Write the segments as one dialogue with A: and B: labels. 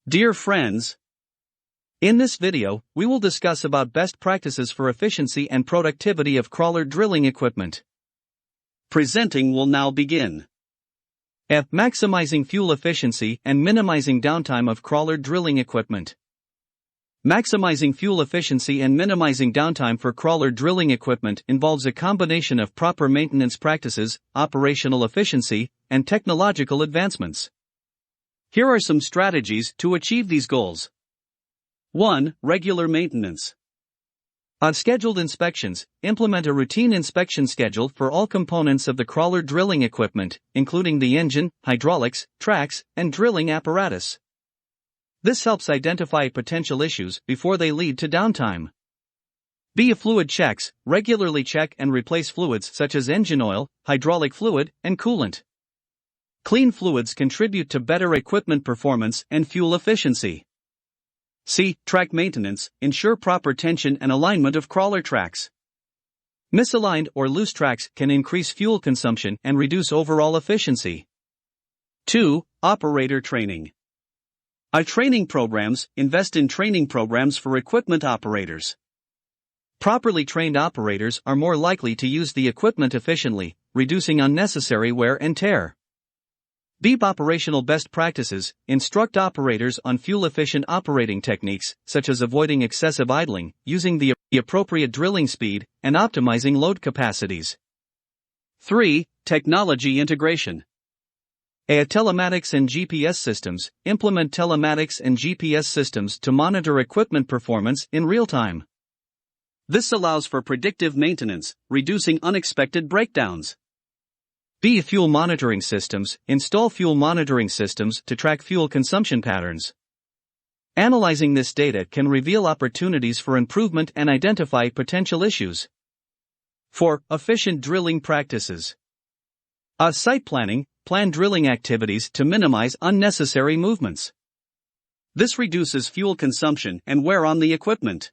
A: Dear friends, in this video, we will discuss about best practices for efficiency and productivity of crawler drilling equipment. Presenting will now begin. F. Maximizing fuel efficiency and minimizing downtime of crawler drilling equipment. Maximizing fuel efficiency and minimizing downtime for crawler drilling equipment involves a combination of proper maintenance practices, operational efficiency, and technological advancements. Here are some strategies to achieve these goals. 1. Regular maintenance. On scheduled inspections, implement a routine inspection schedule for all components of the crawler drilling equipment, including the engine, hydraulics, tracks, and drilling apparatus. This helps identify potential issues before they lead to downtime. B. Fluid checks. Regularly check and replace fluids such as engine oil, hydraulic fluid, and coolant. Clean fluids contribute to better equipment performance and fuel efficiency. C. Track maintenance. Ensure proper tension and alignment of crawler tracks. Misaligned or loose tracks can increase fuel consumption and reduce overall efficiency. 2. Operator training. Training programs. Invest in training programs for equipment operators. Properly trained operators are more likely to use the equipment efficiently, reducing unnecessary wear and tear. B. Operational best practices. Instruct operators on fuel-efficient operating techniques, such as avoiding excessive idling, using the appropriate drilling speed, and optimizing load capacities. 3. Technology integration. Telematics and GPS systems. Implement telematics and GPS systems to monitor equipment performance in real time. This allows for predictive maintenance, reducing unexpected breakdowns. B. Fuel monitoring systems. Install fuel monitoring systems to track fuel consumption patterns. Analyzing this data can reveal opportunities for improvement and identify potential issues. 4. Efficient drilling practices. Site planning. Plan drilling activities to minimize unnecessary movements. This reduces fuel consumption and wear on the equipment.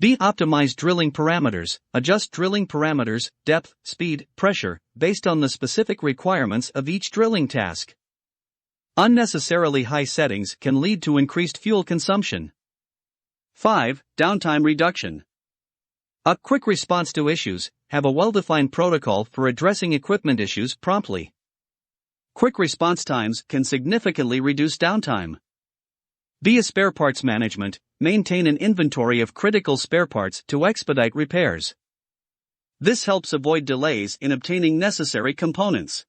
A: B. Optimize drilling parameters. Adjust drilling parameters, depth, speed, pressure, based on the specific requirements of each drilling task. Unnecessarily high settings can lead to increased fuel consumption. 5. Downtime reduction. A quick response to issues. Have a well-defined protocol for addressing equipment issues promptly. Quick response times can significantly reduce downtime. B. Spare parts management. Maintain an inventory of critical spare parts to expedite repairs. This helps avoid delays in obtaining necessary components.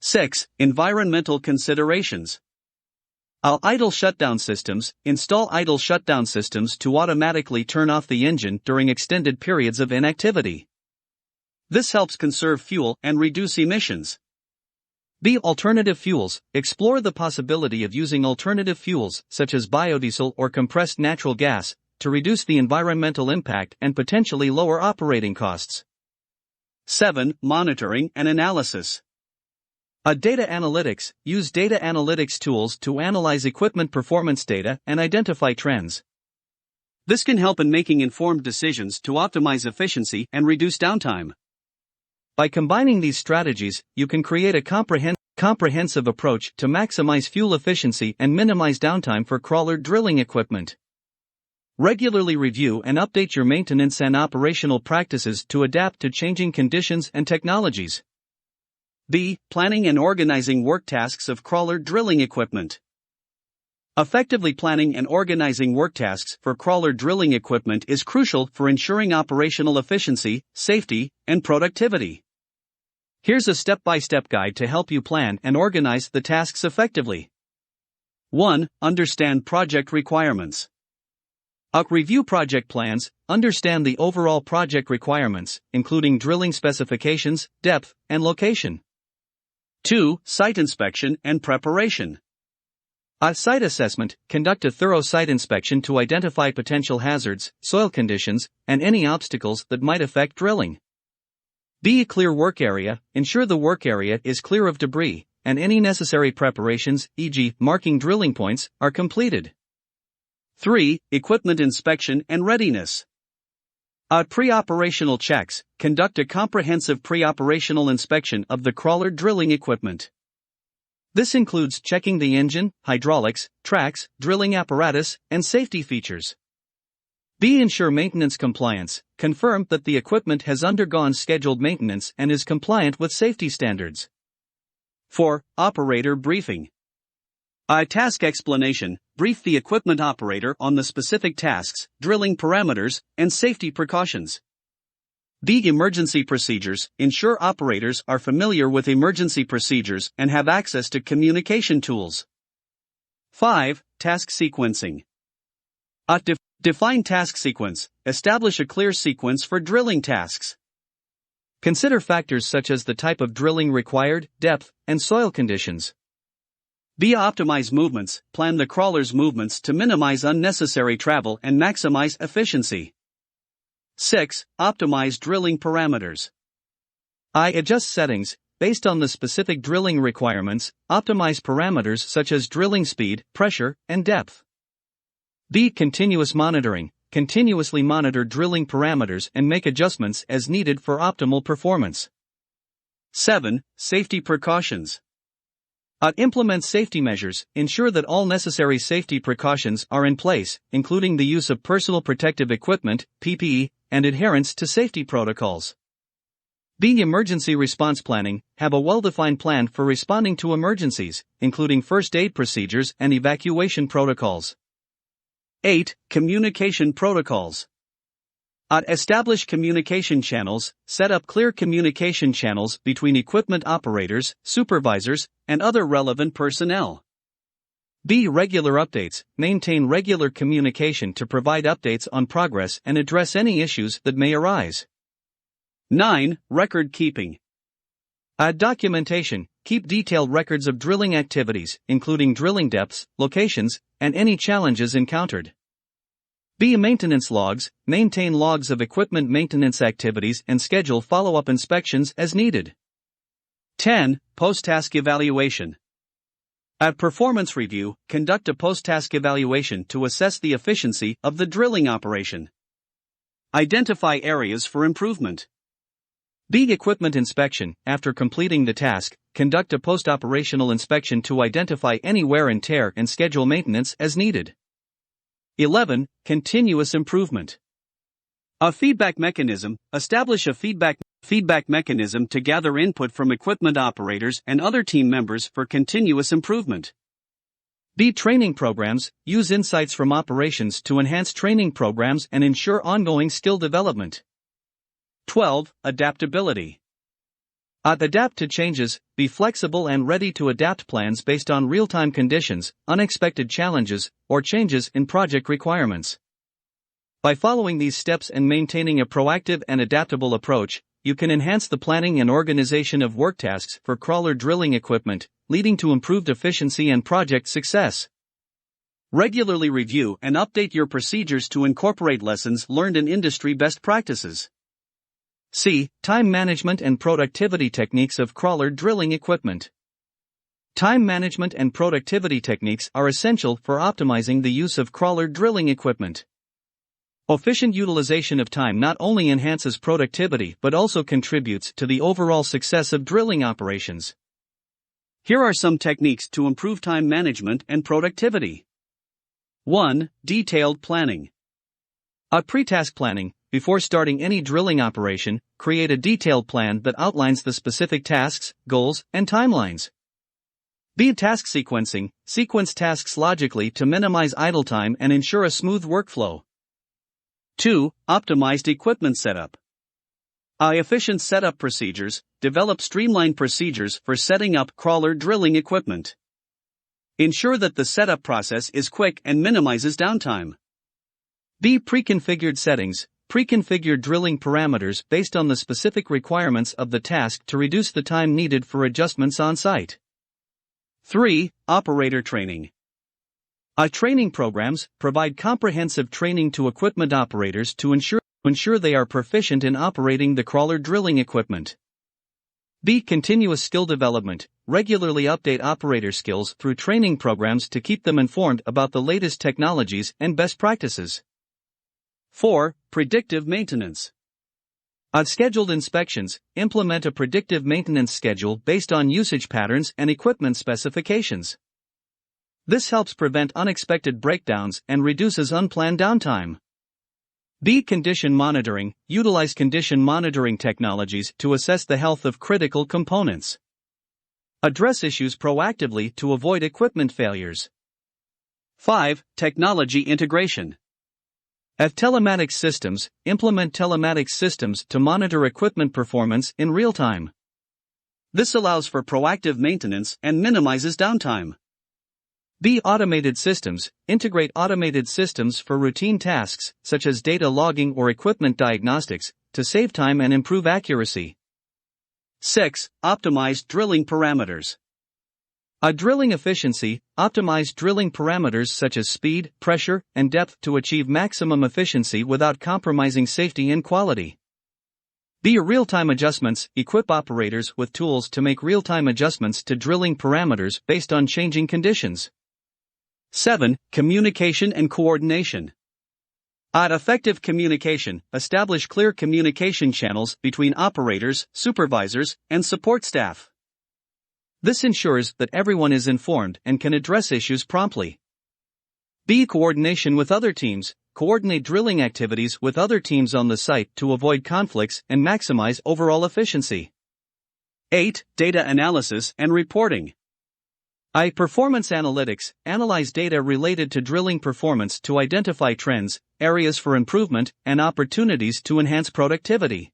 A: 6. Environmental considerations. Idle shutdown systems. Install idle shutdown systems to automatically turn off the engine during extended periods of inactivity. This helps conserve fuel and reduce emissions. B. Alternative fuels. Explore the possibility of using alternative fuels, such as biodiesel or compressed natural gas, to reduce the environmental impact and potentially lower operating costs. 7. Monitoring and analysis. Data analytics. Use data analytics tools to analyze equipment performance data and identify trends. This can help in making informed decisions to optimize efficiency and reduce downtime. By combining these strategies, you can create a comprehensive approach to maximize fuel efficiency and minimize downtime for crawler drilling equipment. Regularly review and update your maintenance and operational practices to adapt to changing conditions and technologies. B. Planning and organizing work tasks of crawler drilling equipment. Effectively planning and organizing work tasks for crawler drilling equipment is crucial for ensuring operational efficiency, safety, and productivity. Here's a step-by-step guide to help you plan and organize the tasks effectively. 1. Understand project requirements. Review project plans. Understand the overall project requirements, including drilling specifications, depth, and location. 2. Site inspection and preparation. Site assessment. Conduct a thorough site inspection to identify potential hazards, soil conditions, and any obstacles that might affect drilling. B. Clear work area. Ensure the work area is clear of debris, and any necessary preparations, e.g., marking drilling points, are completed. 3. Equipment inspection and readiness. Pre-operational checks. Conduct a comprehensive pre-operational inspection of the crawler drilling equipment. This includes checking the engine, hydraulics, tracks, drilling apparatus, and safety features. B. Ensure maintenance compliance. Confirm that the equipment has undergone scheduled maintenance and is compliant with safety standards. 4. Operator briefing. Task explanation. Brief the equipment operator on the specific tasks, drilling parameters, and safety precautions. B. Emergency procedures. Ensure operators are familiar with emergency procedures and have access to communication tools. 5. Task sequencing. Define task sequence. Establish a clear sequence for drilling tasks. Consider factors such as the type of drilling required, depth, and soil conditions. B. Optimize movements. Plan the crawler's movements to minimize unnecessary travel and maximize efficiency. 6. Optimize drilling parameters. Adjust settings. Based on the specific drilling requirements, optimize parameters such as drilling speed, pressure, and depth. B. Continuous monitoring. Continuously monitor drilling parameters and make adjustments as needed for optimal performance. 7. Safety precautions. Implement safety measures. Ensure that all necessary safety precautions are in place, including the use of personal protective equipment, PPE, and adherence to safety protocols. B. Emergency response planning. Have a well-defined plan for responding to emergencies, including first aid procedures and evacuation protocols. 8. Communication protocols. Establish communication channels. Set up clear communication channels between equipment operators, supervisors, and other relevant personnel. B. Regular updates. Maintain regular communication to provide updates on progress and address any issues that may arise. 9. Record keeping. Documentation. Keep detailed records of drilling activities, including drilling depths, locations, and any challenges encountered. B. Maintenance logs. Maintain logs of equipment maintenance activities and schedule follow-up inspections as needed. 10. Post-task evaluation. At performance review, conduct a post-task evaluation to assess the efficiency of the drilling operation. Identify areas for improvement. B. Equipment inspection. After completing the task, conduct a post-operational inspection to identify any wear and tear and schedule maintenance as needed. 11. Continuous improvement. A feedback mechanism. Establish a feedback mechanism to gather input from equipment operators and other team members for continuous improvement. B. Training programs. Use insights from operations to enhance training programs and ensure ongoing skill development. 12. Adaptability. Adapt to changes. Be flexible and ready to adapt plans based on real-time conditions, unexpected challenges, or changes in project requirements. By following these steps and maintaining a proactive and adaptable approach, you can enhance the planning and organization of work tasks for crawler drilling equipment, leading to improved efficiency and project success. Regularly review and update your procedures to incorporate lessons learned in industry best practices. C. Time management and productivity techniques of crawler drilling equipment. Time management and productivity techniques are essential for optimizing the use of crawler drilling equipment. Efficient utilization of time not only enhances productivity but also contributes to the overall success of drilling operations. Here are some techniques to improve time management and productivity. 1. Detailed planning. Pre-task planning. Before starting any drilling operation, create a detailed plan that outlines the specific tasks, goals, and timelines. B. Task sequencing. Sequence tasks logically to minimize idle time and ensure a smooth workflow. 2. Optimized equipment setup. Efficient setup procedures. Develop streamlined procedures for setting up crawler drilling equipment. Ensure that the setup process is quick and minimizes downtime. B. Pre-configured settings. Pre-configure drilling parameters based on the specific requirements of the task to reduce the time needed for adjustments on site. 3. Operator training. Training programs provide comprehensive training to equipment operators to ensure they are proficient in operating the crawler drilling equipment. B. Continuous skill development. Regularly update operator skills through training programs to keep them informed about the latest technologies and best practices. 4. Predictive maintenance. On scheduled inspections, implement a predictive maintenance schedule based on usage patterns and equipment specifications. This helps prevent unexpected breakdowns and reduces unplanned downtime. B. Condition monitoring. Utilize condition monitoring technologies to assess the health of critical components. Address issues proactively to avoid equipment failures. 5. Technology integration. At Telematics Systems, implement telematics systems to monitor equipment performance in real time. This allows for proactive maintenance and minimizes downtime. B. Automated systems. Integrate automated systems for routine tasks, such as data logging or equipment diagnostics, to save time and improve accuracy. 6. Optimize drilling parameters. Drilling efficiency. Optimize drilling parameters such as speed, pressure, and depth to achieve maximum efficiency without compromising safety and quality. B. Real-time adjustments. Equip operators with tools to make real-time adjustments to drilling parameters based on changing conditions. 7. Communication and coordination. Effective communication. Establish clear communication channels between operators, supervisors, and support staff. This ensures that everyone is informed and can address issues promptly. B. Coordination with other teams. Coordinate drilling activities with other teams on the site to avoid conflicts and maximize overall efficiency. 8. Data analysis and reporting. Performance analytics. Analyze data related to drilling performance to identify trends, areas for improvement, and opportunities to enhance productivity.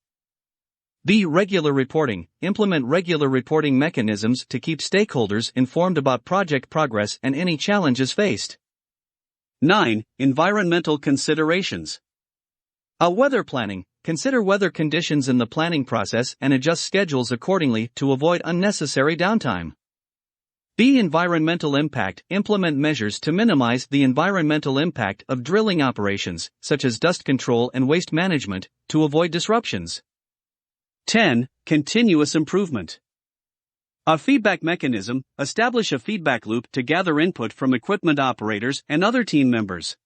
A: B. Regular reporting. Implement regular reporting mechanisms to keep stakeholders informed about project progress and any challenges faced. 9. Environmental considerations. Weather planning. Consider weather conditions in the planning process and adjust schedules accordingly to avoid unnecessary downtime. B. Environmental impact. Implement measures to minimize the environmental impact of drilling operations, such as dust control and waste management, to avoid disruptions. 10. Continuous improvement. Feedback mechanism. Establish a feedback loop to gather input from equipment operators and other team members.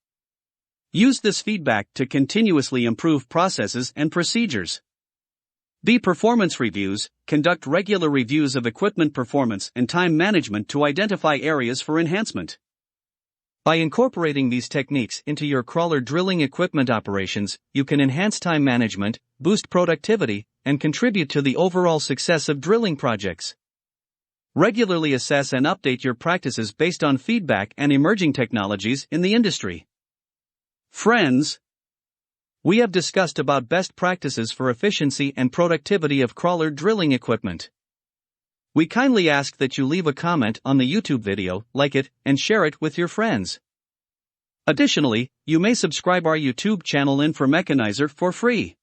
A: Use this feedback to continuously improve processes and procedures. B. Performance reviews. Conduct regular reviews of equipment performance and time management to identify areas for enhancement. By incorporating these techniques into your crawler drilling equipment operations, you can enhance time management, boost productivity, and contribute to the overall success of drilling projects. Regularly assess and update your practices based on feedback and emerging technologies in the industry. Friends, we have discussed about best practices for efficiency and productivity of crawler drilling equipment. We kindly ask that you leave a comment on the YouTube video, like it, and share it with your friends. Additionally, you may subscribe our YouTube channel Infomechanizer for free.